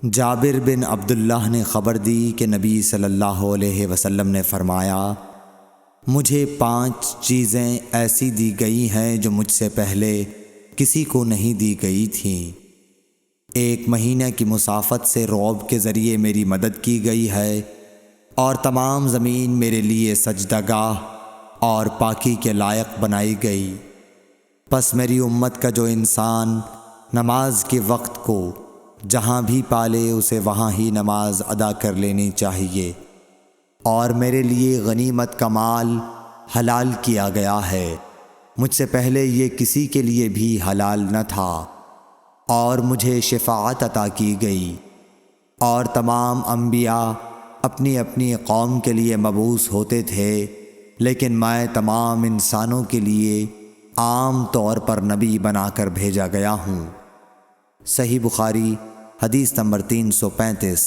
جابر بن عبداللہ نے خبر دی کہ نبی صلی اللہ علیہ وسلم نے فرمایا، مجھے 5 چیزیں ایسی دی گئی ہیں جو مجھ سے پہلے کسی کو نہیں دی گئی تھیں۔ 1 مہینے کی مسافت سے رعب کے ذریعے میری مدد کی گئی ہے، اور تمام زمین میرے لیے سجدہ گاہ اور پاکی کے لائق بنائی گئی۔ پس میری امت کا جو انسان نماز کے وقت کو جہاں بھی پالے اسے وہاں ہی نماز ادا کر لینی چاہیے، اور میرے لیے غنیمت کا مال حلال کیا گیا ہے، مجھ سے پہلے یہ کسی کے لیے بھی حلال نہ تھا، اور مجھے شفاعت عطا کی گئی، اور تمام انبیاء اپنی اپنی قوم کے لیے مبعوث ہوتے تھے، لیکن میں تمام انسانوں کے لیے عام طور پر نبی بنا کر بھیجا گیا ہوں۔ صحیح بخاری حدیث نمبر 335۔